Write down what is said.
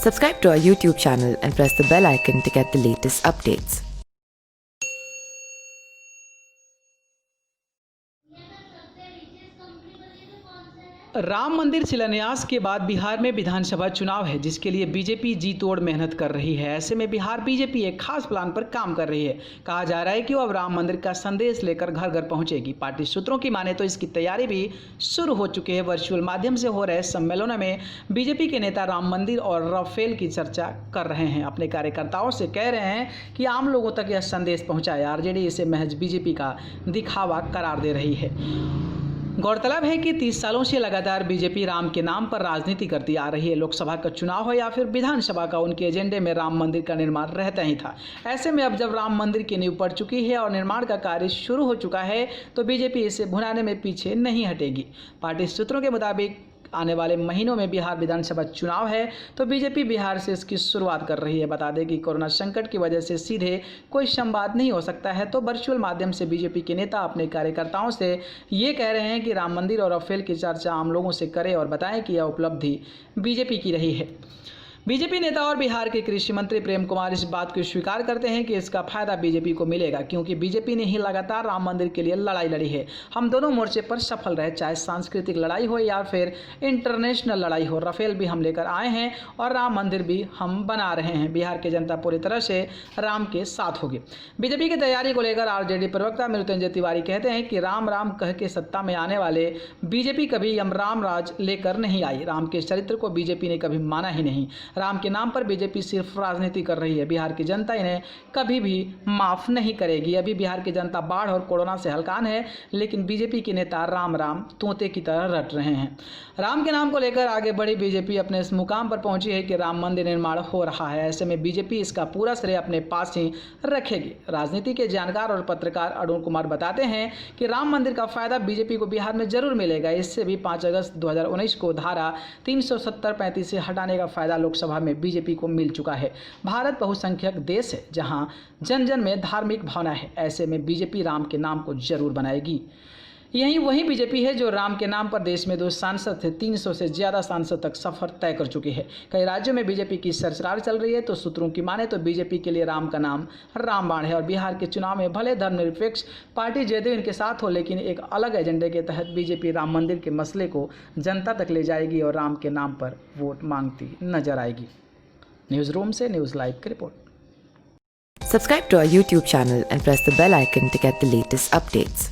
Subscribe to our YouTube channel and press the bell icon to get the latest updates. Ram मंदिर शिलान्यास के बाद बिहार में विधानसभा चुनाव है, जिसके लिए बीजेपी जी तोड़ मेहनत कर रही है। ऐसे में बिहार बीजेपी एक खास प्लान पर काम कर रही है। कहा जा रहा है कि वो अब राम मंदिर का संदेश लेकर घर घर पहुंचेगी। पार्टी सूत्रों की माने तो इसकी तैयारी भी शुरू हो चुकी है। वर्चुअल माध्यम से हो रहे सम्मेलनों में बीजेपी के नेता राम मंदिर और राफेल की चर्चा कर रहे हैं। अपने कार्यकर्ताओं से कह रहे हैं कि आम लोगों तक यह संदेश पहुँचाए। आरजेडी इसे महज बीजेपी का दिखावा करार दे रही है। गौरतलब है कि 30 सालों से लगातार बीजेपी राम के नाम पर राजनीति करती आ रही है। लोकसभा का चुनाव हो या फिर विधानसभा का, उनके एजेंडे में राम मंदिर का निर्माण रहता ही था। ऐसे में अब जब राम मंदिर की नींव पड़ चुकी है और निर्माण का कार्य शुरू हो चुका है, तो बीजेपी इसे भुनाने में पीछे नहीं हटेगी। पार्टी सूत्रों के मुताबिक आने वाले महीनों में बिहार विधानसभा चुनाव है, तो बीजेपी बिहार से इसकी शुरुआत कर रही है। बता दें कि कोरोना संकट की वजह से सीधे कोई संवाद नहीं हो सकता है, तो वर्चुअल माध्यम से बीजेपी के नेता अपने कार्यकर्ताओं से ये कह रहे हैं कि राम मंदिर और राफेल की चर्चा आम लोगों से करें और बताएं कि यह उपलब्धि बीजेपी की रही है। बीजेपी नेता और बिहार के कृषि मंत्री प्रेम कुमार इस बात को स्वीकार करते हैं कि इसका फायदा बीजेपी को मिलेगा, क्योंकि बीजेपी ने ही लगातार राम मंदिर के लिए लड़ाई लड़ी है। हम दोनों मोर्चे पर सफल रहे, चाहे सांस्कृतिक लड़ाई हो या फिर इंटरनेशनल लड़ाई हो। राफेल भी हम लेकर आए हैं और राम मंदिर भी हम बना रहे हैं। बिहार की जनता पूरी तरह से राम के साथ होगी। बीजेपी की तैयारी को लेकर आरजेडी प्रवक्ता मृत्युंजय तिवारी कहते हैं कि राम राम कह के सत्ता में आने वाले बीजेपी कभी राम राज लेकर नहीं आई। राम के चरित्र को बीजेपी ने कभी माना ही नहीं। राम के नाम पर बीजेपी सिर्फ राजनीति कर रही है। बिहार की जनता इन्हें कभी भी माफ नहीं करेगी। अभी बिहार की जनता बाढ़ और कोरोना से हलकान है, लेकिन बीजेपी के नेता राम राम तोते की तरह रट रहे हैं। राम के नाम को लेकर आगे बढ़ी बीजेपी अपने इस मुकाम पर पहुंची है कि राम मंदिर निर्माण हो रहा है। ऐसे में बीजेपी इसका पूरा श्रेय अपने पास ही रखेगी। राजनीति के जानकार और पत्रकार अरुण कुमार बताते हैं कि राम मंदिर का फायदा बीजेपी को बिहार में जरूर मिलेगा। इससे भी 5 अगस्त 2019 को धारा 370-35 से हटाने का फायदा लोकसभा में बीजेपी को मिल चुका है। भारत बहुसंख्यक देश है, जहां जन जन में धार्मिक भावना है। ऐसे में बीजेपी राम के नाम को जरूर बनाएगी। यही वही बीजेपी है जो राम के नाम पर देश में 2 सांसद थे 300 से ज्यादा सांसद तक सफर तय कर चुकी है। कई राज्यों में बीजेपी की सरकार चल रही है, तो सूत्रों की माने तो बीजेपी के लिए राम का नाम रामबाण है। और बिहार के चुनाव में भले धर्मनिरपेक्ष पार्टी जदयू इनके साथ हो, लेकिन एक अलग एजेंडे के तहत बीजेपी राम मंदिर के मसले को जनता तक ले जाएगी और राम के नाम पर वोट मांगती नजर आएगी। न्यूज़ रूम से न्यूज़ लाइव की report. Subscribe to our YouTube channel and press the bell icon to get the latest updates.